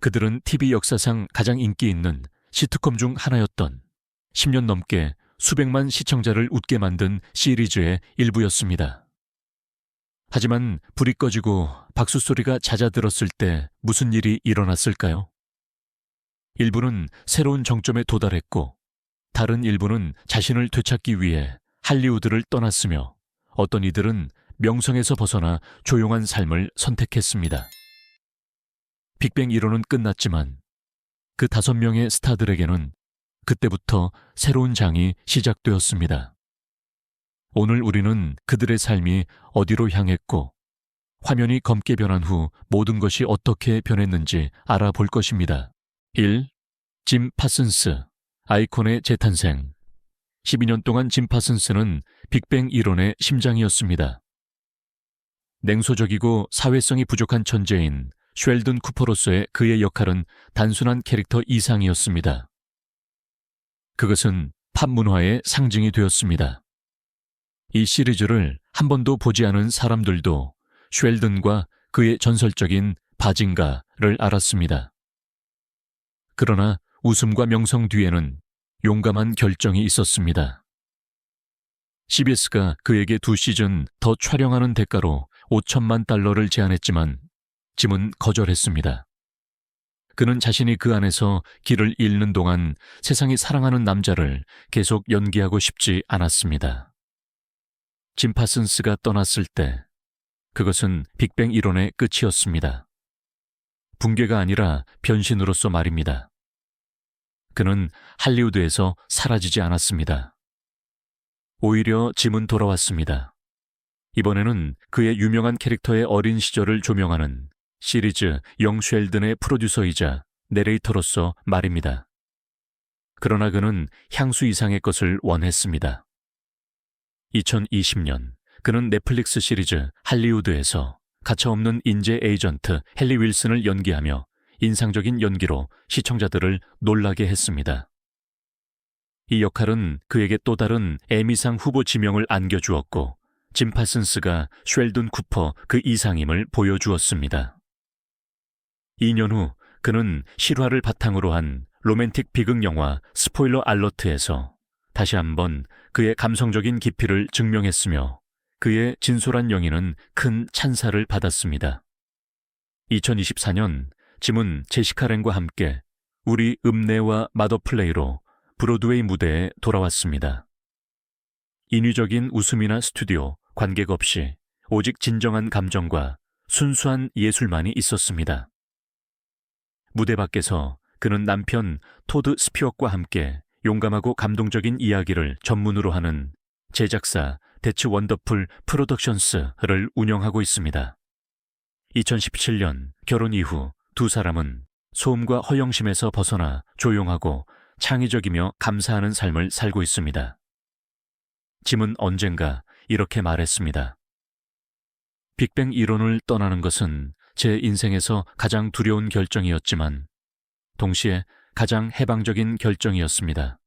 그들은 TV 역사상 가장 인기 있는 시트콤 중 하나였던 10년 넘게 수백만 시청자를 웃게 만든 시리즈의 일부였습니다. 하지만 불이 꺼지고 박수 소리가 잦아들었을 때 무슨 일이 일어났을까요? 일부는 새로운 정점에 도달했고 다른 일부는 자신을 되찾기 위해 할리우드를 떠났으며 어떤 이들은 명성에서 벗어나 조용한 삶을 선택했습니다. 빅뱅 이론은 끝났지만 그 5명의 스타들에게는 그때부터 새로운 장이 시작되었습니다. 오늘 우리는 그들의 삶이 어디로 향했고 화면이 검게 변한 후 모든 것이 어떻게 변했는지 알아볼 것입니다. 1. 짐 파슨스, 아이콘의 재탄생. 12년 동안 짐 파슨스는 빅뱅 이론의 심장이었습니다. 냉소적이고 사회성이 부족한 천재인 쉘든 쿠퍼로서의 그의 역할은 단순한 캐릭터 이상이었습니다. 그것은 팝 문화의 상징이 되었습니다. 이 시리즈를 한 번도 보지 않은 사람들도 쉘든과 그의 전설적인 바징가를 알았습니다. 그러나 웃음과 명성 뒤에는 용감한 결정이 있었습니다. CBS가 그에게 2시즌 더 촬영하는 대가로 $5천만 제안했지만 짐은 거절했습니다. 그는 자신이 그 안에서 길을 잃는 동안 세상이 사랑하는 남자를 계속 연기하고 싶지 않았습니다. 짐 파슨스가 떠났을 때 그것은 빅뱅 이론의 끝이었습니다. 붕괴가 아니라 변신으로서 말입니다. 그는 할리우드에서 사라지지 않았습니다. 오히려 짐은 돌아왔습니다. 이번에는 그의 유명한 캐릭터의 어린 시절을 조명하는 시리즈 영 쉘든의 프로듀서이자 내레이터로서 말입니다. 그러나 그는 향수 이상의 것을 원했습니다. 2020년 그는 넷플릭스 시리즈 할리우드에서 가차없는 인재 에이전트 헨리 윌슨을 연기하며 인상적인 연기로 시청자들을 놀라게 했습니다. 이 역할은 그에게 또 다른 에미상 후보 지명을 안겨주었고 짐 파슨스가 쉘든 쿠퍼 그 이상임을 보여주었습니다. 2년 후 그는 실화를 바탕으로 한 로맨틱 비극 영화 스포일러 알러트에서 다시 한번 그의 감성적인 깊이를 증명했으며 그의 진솔한 영희는 큰 찬사를 받았습니다. 2024년 짐은 제시카 랭과 함께 우리 읍내와 마더플레이로 브로드웨이 무대에 돌아왔습니다. 인위적인 웃음이나 스튜디오, 관객 없이 오직 진정한 감정과 순수한 예술만이 있었습니다. 무대 밖에서 그는 남편 토드 스피엇과 함께 용감하고 감동적인 이야기를 전문으로 하는 제작사 대츠 원더풀 프로덕션스를 운영하고 있습니다. 2017년 결혼 이후 두 사람은 소음과 허영심에서 벗어나 조용하고 창의적이며 감사하는 삶을 살고 있습니다. 짐은 언젠가 이렇게 말했습니다. 빅뱅 이론을 떠나는 것은 제 인생에서 가장 두려운 결정이었지만 동시에 가장 해방적인 결정이었습니다.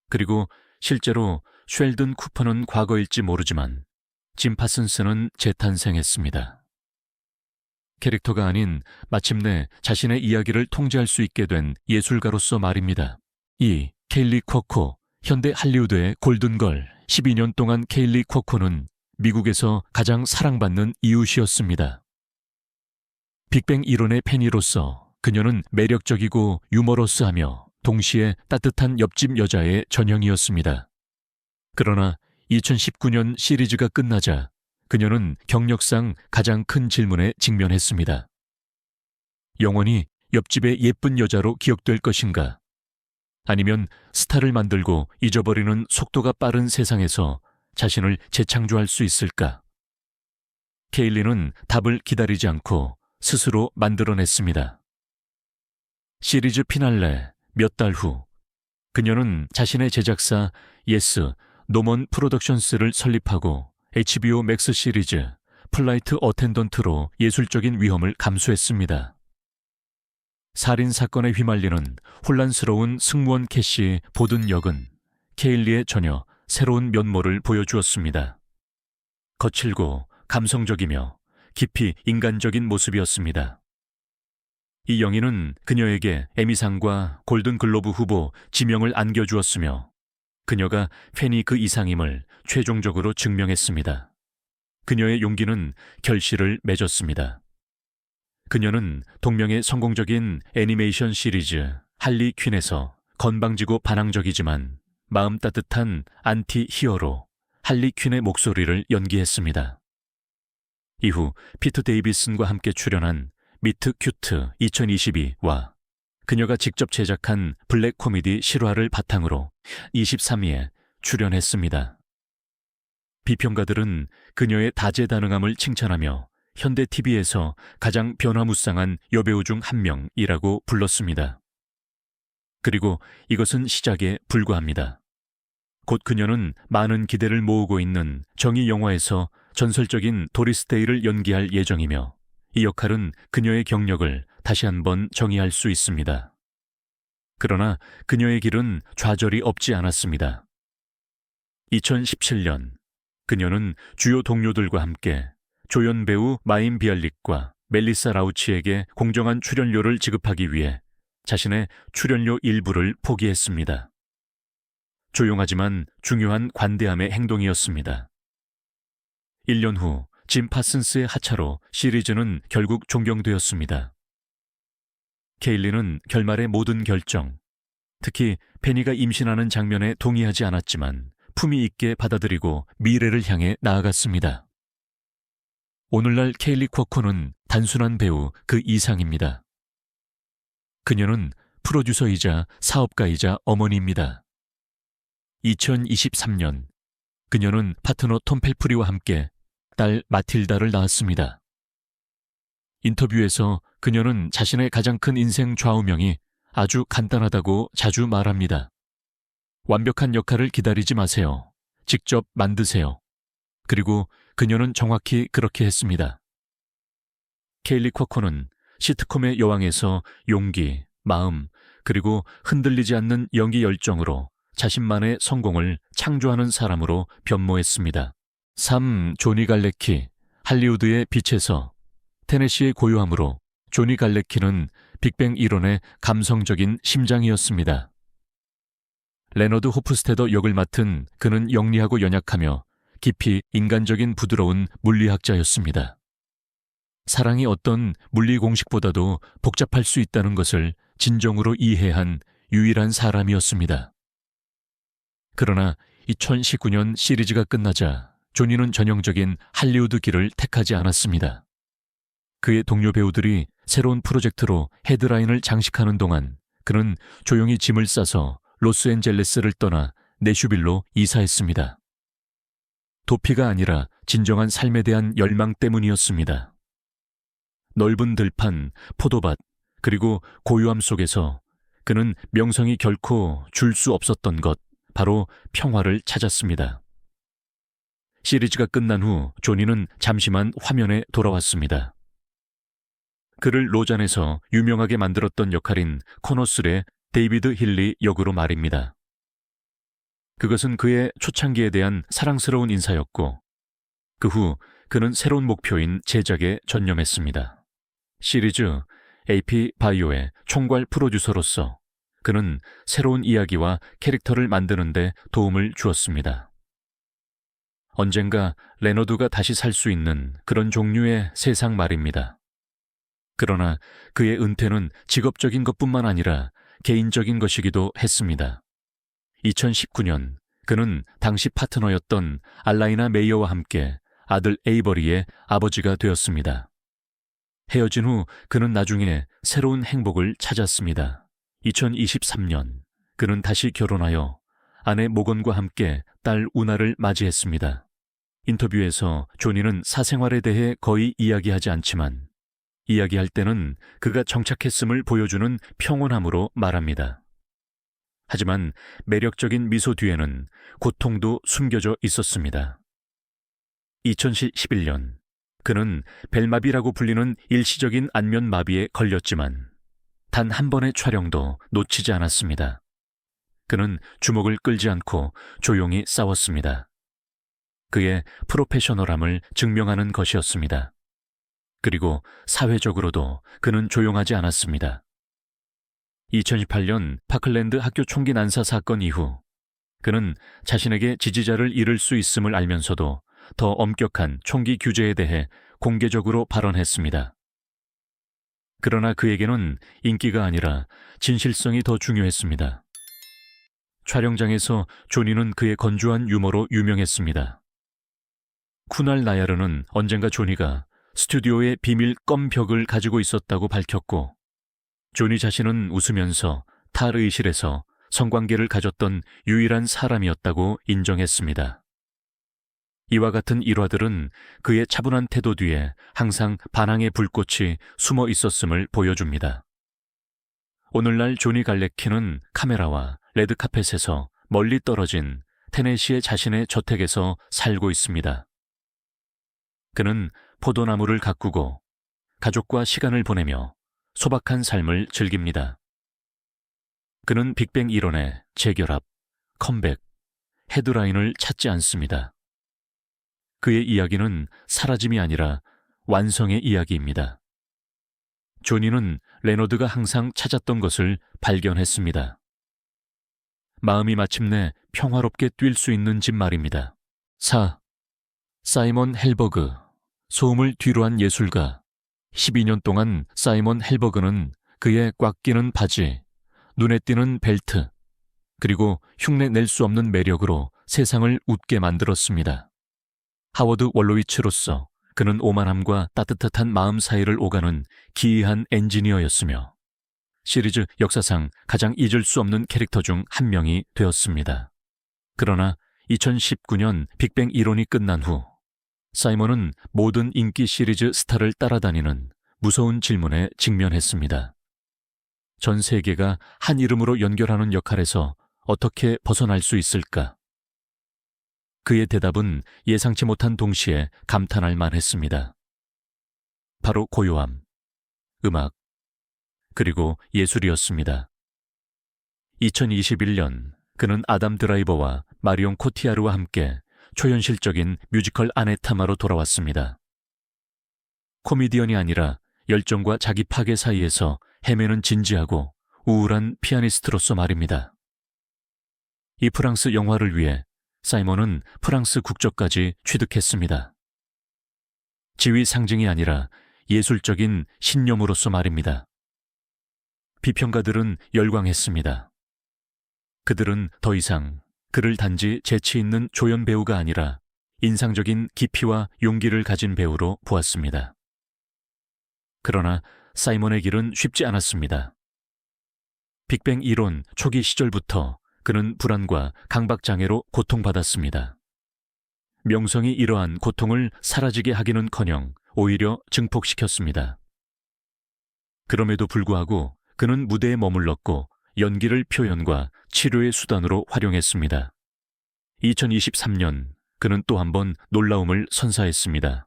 그리고 실제로 쉘든 쿠퍼는 과거일지 모르지만 짐 파슨스는 재탄생했습니다. 캐릭터가 아닌 마침내 자신의 이야기를 통제할 수 있게 된 예술가로서 말입니다. 2. 케일리 쿼코, 현대 할리우드의 골든걸. 12년 동안 케일리 쿼코는 미국에서 가장 사랑받는 이웃이었습니다. 빅뱅 이론의 팬이로서 그녀는 매력적이고 유머러스하며 동시에 따뜻한 옆집 여자의 전형이었습니다. 그러나 2019년 시리즈가 끝나자 그녀는 경력상 가장 큰 질문에 직면했습니다. 영원히 옆집의 예쁜 여자로 기억될 것인가? 아니면 스타를 만들고 잊어버리는 속도가 빠른 세상에서 자신을 재창조할 수 있을까? 케일리는 답을 기다리지 않고 스스로 만들어냈습니다. 시리즈 피날레 몇 달 후, 그녀는 자신의 제작사 예스 노먼 프로덕션스를 설립하고 HBO 맥스 시리즈 플라이트 어텐던트로 예술적인 위험을 감수했습니다. 살인 사건에 휘말리는 혼란스러운 승무원 캐시의 보든 역은 케일리의 전혀 새로운 면모를 보여주었습니다. 거칠고 감성적이며 깊이 인간적인 모습이었습니다. 이 영희는 그녀에게 에미상과 골든글로브 후보 지명을 안겨주었으며 그녀가 팬이 그 이상임을 최종적으로 증명했습니다. 그녀의 용기는 결실을 맺었습니다. 그녀는 동명의 성공적인 애니메이션 시리즈 할리 퀸에서 건방지고 반항적이지만 마음 따뜻한 안티 히어로 할리 퀸의 목소리를 연기했습니다. 이후 피터 데이비슨과 함께 출연한 미트 큐트 2022와 그녀가 직접 제작한 블랙 코미디 실화를 바탕으로 23위에 출연했습니다. 비평가들은 그녀의 다재다능함을 칭찬하며 현대 TV에서 가장 변화무쌍한 여배우 중 한 명이라고 불렀습니다. 그리고 이것은 시작에 불과합니다. 곧 그녀는 많은 기대를 모으고 있는 정의 영화에서 전설적인 도리스 데이를 연기할 예정이며 이 역할은 그녀의 경력을 다시 한번 정의할 수 있습니다. 그러나 그녀의 길은 좌절이 없지 않았습니다. 2017년 그녀는 주요 동료들과 함께 조연 배우 마임 비알릭과 멜리사 라우치에게 공정한 출연료를 지급하기 위해 자신의 출연료 일부를 포기했습니다. 조용하지만 중요한 관대함의 행동이었습니다. 1년 후 짐 파슨스의 하차로 시리즈는 결국 종경되었습니다. 케일리는 결말의 모든 결정, 특히 페니가 임신하는 장면에 동의하지 않았지만 품위 있게 받아들이고 미래를 향해 나아갔습니다. 오늘날 케일리 쿼커는 단순한 배우 그 이상입니다. 그녀는 프로듀서이자 사업가이자 어머니입니다. 2023년 그녀는 파트너 톰 펠프리와 함께 딸 마틸다를 낳았습니다. 인터뷰에서 그녀는 자신의 가장 큰 인생 좌우명이 아주 간단하다고 자주 말합니다. 완벽한 역할을 기다리지 마세요. 직접 만드세요. 그리고 그녀는 정확히 그렇게 했습니다. 케일리 쿼커는 시트콤의 여왕에서 용기, 마음, 그리고 흔들리지 않는 연기 열정으로 자신만의 성공을 창조하는 사람으로 변모했습니다. 3. 조니 갈레키, 할리우드의 빛에서 테네시의 고요함으로 조니 갈레키는 빅뱅 이론의 감성적인 심장이었습니다. 레너드 호프스테더 역을 맡은 그는 영리하고 연약하며 깊이 인간적인 부드러운 물리학자였습니다. 사랑이 어떤 물리 공식보다도 복잡할 수 있다는 것을 진정으로 이해한 유일한 사람이었습니다. 그러나 2019년 시리즈가 끝나자 조니는 전형적인 할리우드 길을 택하지 않았습니다. 그의 동료 배우들이 새로운 프로젝트로 헤드라인을 장식하는 동안 그는 조용히 짐을 싸서 로스앤젤레스를 떠나 내슈빌로 이사했습니다. 도피가 아니라 진정한 삶에 대한 열망 때문이었습니다. 넓은 들판, 포도밭, 그리고 고요함 속에서 그는 명성이 결코 줄 수 없었던 것, 바로 평화를 찾았습니다. 시리즈가 끝난 후 조니는 잠시만 화면에 돌아왔습니다. 그를 로잔에서 유명하게 만들었던 역할인 코너슬의 데이비드 힐리 역으로 말입니다. 그것은 그의 초창기에 대한 사랑스러운 인사였고 그 후 그는 새로운 목표인 제작에 전념했습니다. 시리즈 AP 바이오의 총괄 프로듀서로서 그는 새로운 이야기와 캐릭터를 만드는 데 도움을 주었습니다. 언젠가 레너드가 다시 살 수 있는 그런 종류의 세상 말입니다. 그러나 그의 은퇴는 직업적인 것뿐만 아니라 개인적인 것이기도 했습니다. 2019년 그는 당시 파트너였던 알라이나 메이어와 함께 아들 에이버리의 아버지가 되었습니다. 헤어진 후 그는 나중에 새로운 행복을 찾았습니다. 2023년 그는 다시 결혼하여 아내 모건과 함께 딸 우나를 맞이했습니다. 인터뷰에서 조니는 사생활에 대해 거의 이야기하지 않지만 이야기할 때는 그가 정착했음을 보여주는 평온함으로 말합니다. 하지만 매력적인 미소 뒤에는 고통도 숨겨져 있었습니다. 2011년 그는 벨마비라고 불리는 일시적인 안면마비에 걸렸지만 단 한 번의 촬영도 놓치지 않았습니다. 그는 주목을 끌지 않고 조용히 싸웠습니다. 그의 프로페셔널함을 증명하는 것이었습니다. 그리고 사회적으로도 그는 조용하지 않았습니다. 2018년 파클랜드 학교 총기 난사 사건 이후 그는 자신에게 지지자를 잃을 수 있음을 알면서도 더 엄격한 총기 규제에 대해 공개적으로 발언했습니다. 그러나 그에게는 인기가 아니라 진실성이 더 중요했습니다. 촬영장에서 조니는 그의 건조한 유머로 유명했습니다. 쿠날 나야르는 언젠가 조니가 스튜디오에 비밀 껌벽을 가지고 있었다고 밝혔고, 조니 자신은 웃으면서 탈의실에서 성관계를 가졌던 유일한 사람이었다고 인정했습니다. 이와 같은 일화들은 그의 차분한 태도 뒤에 항상 반항의 불꽃이 숨어 있었음을 보여줍니다. 오늘날 조니 갈레키는 카메라와 레드카펫에서 멀리 떨어진 테네시의 자신의 저택에서 살고 있습니다. 그는 포도나무를 가꾸고 가족과 시간을 보내며 소박한 삶을 즐깁니다. 그는 빅뱅 이론의 재결합, 컴백, 헤드라인을 찾지 않습니다. 그의 이야기는 사라짐이 아니라 완성의 이야기입니다. 조니는 레너드가 항상 찾았던 것을 발견했습니다. 마음이 마침내 평화롭게 뛸 수 있는 집 말입니다. 사이먼 헬버그, 소음을 뒤로한 예술가. 12년 동안 사이먼 헬버그는 그의 꽉 끼는 바지, 눈에 띄는 벨트, 그리고 흉내 낼 수 없는 매력으로 세상을 웃게 만들었습니다. 하워드 월로위츠로서 그는 오만함과 따뜻한 마음 사이를 오가는 기이한 엔지니어였으며 시리즈 역사상 가장 잊을 수 없는 캐릭터 중 한 명이 되었습니다. 그러나 2019년 빅뱅 이론이 끝난 후 사이먼은 모든 인기 시리즈 스타를 따라다니는 무서운 질문에 직면했습니다. 전 세계가 한 이름으로 연결하는 역할에서 어떻게 벗어날 수 있을까? 그의 대답은 예상치 못한 동시에 감탄할 만했습니다. 바로 고요함, 음악, 그리고 예술이었습니다. 2021년 그는 아담 드라이버와 마리온 코티아르와 함께 초현실적인 뮤지컬 아네타마로 돌아왔습니다. 코미디언이 아니라 열정과 자기 파괴 사이에서 헤매는 진지하고 우울한 피아니스트로서 말입니다. 이 프랑스 영화를 위해 사이먼은 프랑스 국적까지 취득했습니다. 지위 상징이 아니라 예술적인 신념으로서 말입니다. 비평가들은 열광했습니다. 그들은 더 이상 그를 단지 재치 있는 조연 배우가 아니라 인상적인 깊이와 용기를 가진 배우로 보았습니다. 그러나 사이먼의 길은 쉽지 않았습니다. 빅뱅 이론 초기 시절부터 그는 불안과 강박장애로 고통받았습니다. 명성이 이러한 고통을 사라지게 하기는커녕 오히려 증폭시켰습니다. 그럼에도 불구하고 그는 무대에 머물렀고 연기를 표현과 치료의 수단으로 활용했습니다. 2023년 그는 또 한 번 놀라움을 선사했습니다.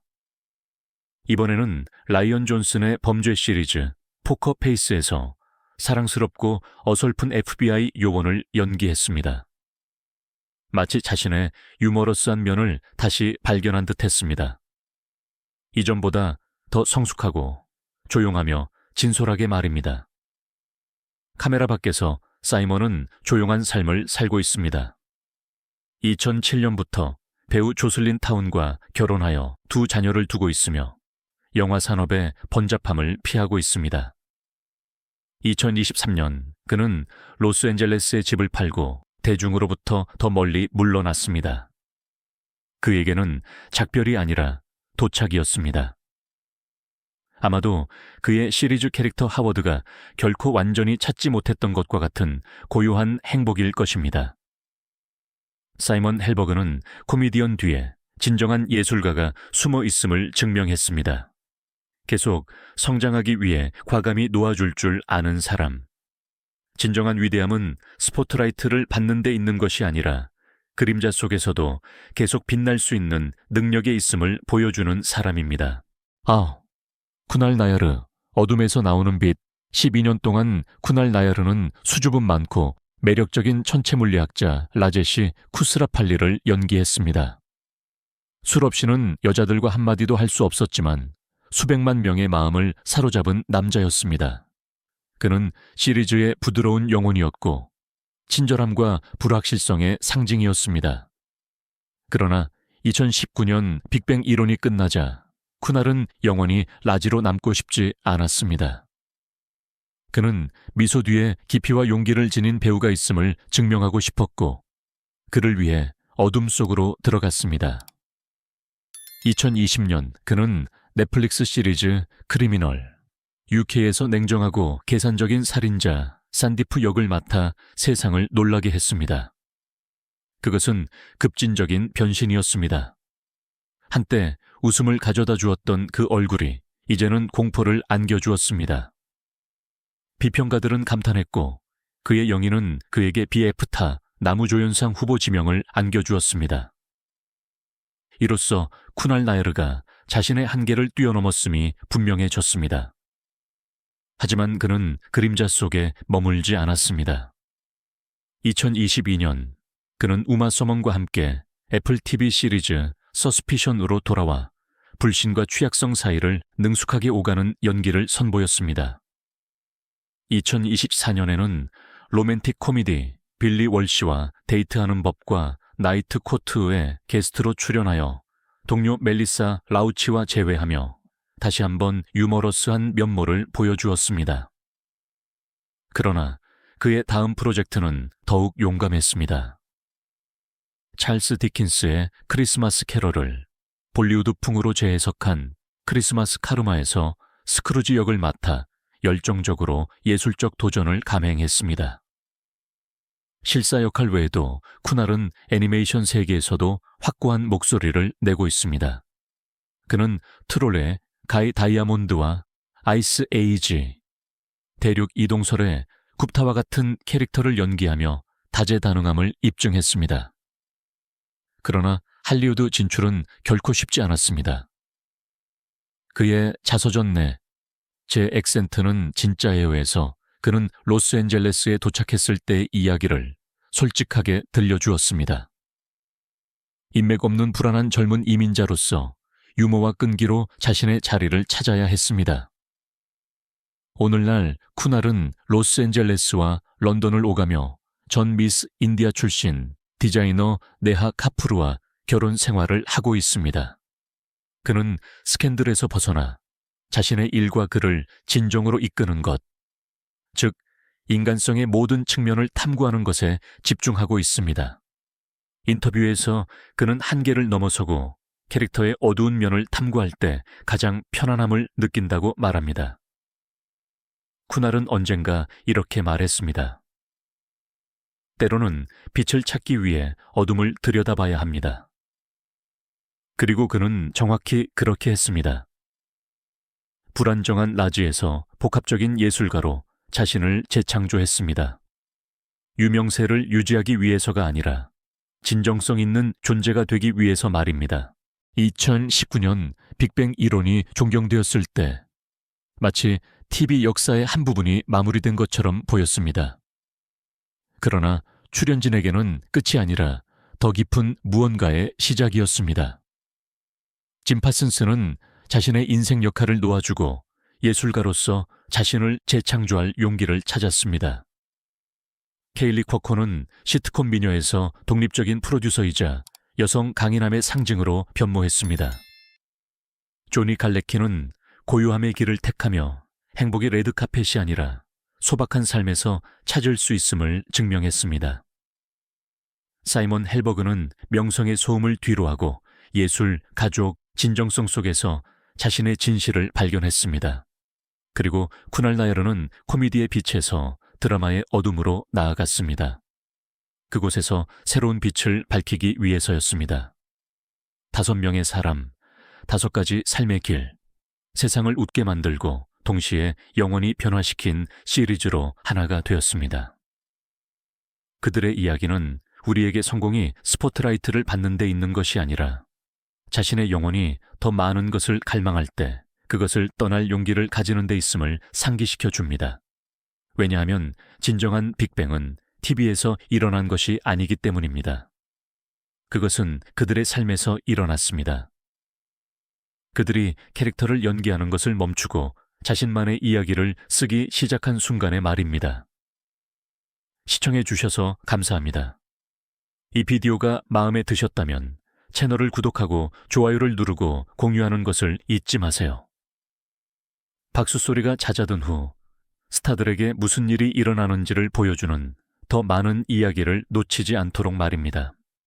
이번에는 라이언 존슨의 범죄 시리즈 포커 페이스에서 사랑스럽고 어설픈 FBI 요원을 연기했습니다. 마치 자신의 유머러스한 면을 다시 발견한 듯 했습니다. 이전보다 더 성숙하고 조용하며 진솔하게 말입니다. 카메라 밖에서 사이먼은 조용한 삶을 살고 있습니다. 2007년부터 배우 조슬린 타운과 결혼하여 두 자녀를 두고 있으며 영화 산업의 번잡함을 피하고 있습니다. 2023년 그는 로스앤젤레스의 집을 팔고 대중으로부터 더 멀리 물러났습니다. 그에게는 작별이 아니라 도착이었습니다. 아마도 그의 시리즈 캐릭터 하워드가 결코 완전히 찾지 못했던 것과 같은 고요한 행복일 것입니다. 사이먼 헬버그는 코미디언 뒤에 진정한 예술가가 숨어 있음을 증명했습니다. 계속 성장하기 위해 과감히 놓아줄 줄 아는 사람. 진정한 위대함은 스포트라이트를 받는 데 있는 것이 아니라 그림자 속에서도 계속 빛날 수 있는 능력에 있음을 보여주는 사람입니다. 쿠날 나야르, 어둠에서 나오는 빛. 12년 동안 쿠날 나야르는 수줍음 많고 매력적인 천체물리학자 라제시 쿠스라팔리를 연기했습니다. 술 없이는 여자들과 한마디도 할 수 없었지만 수백만 명의 마음을 사로잡은 남자였습니다. 그는 시리즈의 부드러운 영혼이었고 친절함과 불확실성의 상징이었습니다. 그러나 2019년 빅뱅 이론이 끝나자 쿠날은 영원히 라지로 남고 싶지 않았습니다. 그는 미소 뒤에 깊이와 용기를 지닌 배우가 있음을 증명하고 싶었고 그를 위해 어둠 속으로 들어갔습니다. 2020년 그는 넷플릭스 시리즈 크리미널, UK에서 냉정하고 계산적인 살인자 산디프 역을 맡아 세상을 놀라게 했습니다. 그것은 급진적인 변신이었습니다. 한때 웃음을 가져다 주었던 그 얼굴이 이제는 공포를 안겨주었습니다. 비평가들은 감탄했고 그의 영인은 그에게 BF타 나무조연상 후보 지명을 안겨주었습니다. 이로써 쿠날 나야르가 자신의 한계를 뛰어넘었음이 분명해졌습니다. 하지만 그는 그림자 속에 머물지 않았습니다. 2022년 그는 우마 서먼과 함께 애플 TV 시리즈 서스피션으로 돌아와 불신과 취약성 사이를 능숙하게 오가는 연기를 선보였습니다. 2024년에는 로맨틱 코미디 빌리 월시와 데이트하는 법과 나이트 코트에 게스트로 출연하여 동료 멜리사 라우치와 재회하며 다시 한번 유머러스한 면모를 보여주었습니다. 그러나 그의 다음 프로젝트는 더욱 용감했습니다. 찰스 디킨스의 크리스마스 캐럴을 볼리우드풍으로 재해석한 크리스마스 카르마에서 스크루지 역을 맡아 열정적으로 예술적 도전을 감행했습니다. 실사 역할 외에도 쿠날은 애니메이션 세계에서도 확고한 목소리를 내고 있습니다. 그는 트롤의 가이 다이아몬드와 아이스 에이지, 대륙 이동설의 굽타와 같은 캐릭터를 연기하며 다재다능함을 입증했습니다. 그러나 할리우드 진출은 결코 쉽지 않았습니다. 그의 자서전 내 제 액센트는 진짜예요에서 그는 로스앤젤레스에 도착했을 때의 이야기를 솔직하게 들려주었습니다. 인맥 없는 불안한 젊은 이민자로서 유머와 끈기로 자신의 자리를 찾아야 했습니다. 오늘날 쿠날은 로스앤젤레스와 런던을 오가며 전 미스 인디아 출신 디자이너 네하 카프르와 결혼 생활을 하고 있습니다. 그는 스캔들에서 벗어나 자신의 일과 글을 진정으로 이끄는 것, 즉 인간성의 모든 측면을 탐구하는 것에 집중하고 있습니다. 인터뷰에서 그는 한계를 넘어서고 캐릭터의 어두운 면을 탐구할 때 가장 편안함을 느낀다고 말합니다. 쿠날은 언젠가 이렇게 말했습니다. 때로는 빛을 찾기 위해 어둠을 들여다봐야 합니다. 그리고 그는 정확히 그렇게 했습니다. 불안정한 라지에서 복합적인 예술가로 자신을 재창조했습니다. 유명세를 유지하기 위해서가 아니라 진정성 있는 존재가 되기 위해서 말입니다. 2019년 빅뱅 이론이 종경되었을 때 마치 TV 역사의 한 부분이 마무리된 것처럼 보였습니다. 그러나 출연진에게는 끝이 아니라 더 깊은 무언가의 시작이었습니다. 짐 파슨스는 자신의 인생 역할을 놓아주고 예술가로서 자신을 재창조할 용기를 찾았습니다. 케일리 쿼커는 시트콤 미녀에서 독립적인 프로듀서이자 여성 강인함의 상징으로 변모했습니다. 조니 갈레키는 고요함의 길을 택하며 행복의 레드카펫이 아니라 소박한 삶에서 찾을 수 있음을 증명했습니다. 사이먼 헬버그는 명성의 소음을 뒤로하고 예술, 가족, 진정성 속에서 자신의 진실을 발견했습니다. 그리고 쿠날 나야르는 코미디의 빛에서 드라마의 어둠으로 나아갔습니다. 그곳에서 새로운 빛을 밝히기 위해서였습니다. 5명의 사람, 5가지 삶의 길, 세상을 웃게 만들고 동시에 영원히 변화시킨 시리즈로 하나가 되었습니다. 그들의 이야기는 우리에게 성공이 스포트라이트를 받는 데 있는 것이 아니라 자신의 영혼이 더 많은 것을 갈망할 때 그것을 떠날 용기를 가지는 데 있음을 상기시켜 줍니다. 왜냐하면 진정한 빅뱅은 TV에서 일어난 것이 아니기 때문입니다. 그것은 그들의 삶에서 일어났습니다. 그들이 캐릭터를 연기하는 것을 멈추고 자신만의 이야기를 쓰기 시작한 순간의 말입니다. 시청해 주셔서 감사합니다. 이 비디오가 마음에 드셨다면 채널을 구독하고 좋아요를 누르고 공유하는 것을 잊지 마세요. 박수 소리가 잦아든 후 스타들에게 무슨 일이 일어나는지를 보여주는 더 많은 이야기를 놓치지 않도록 말입니다.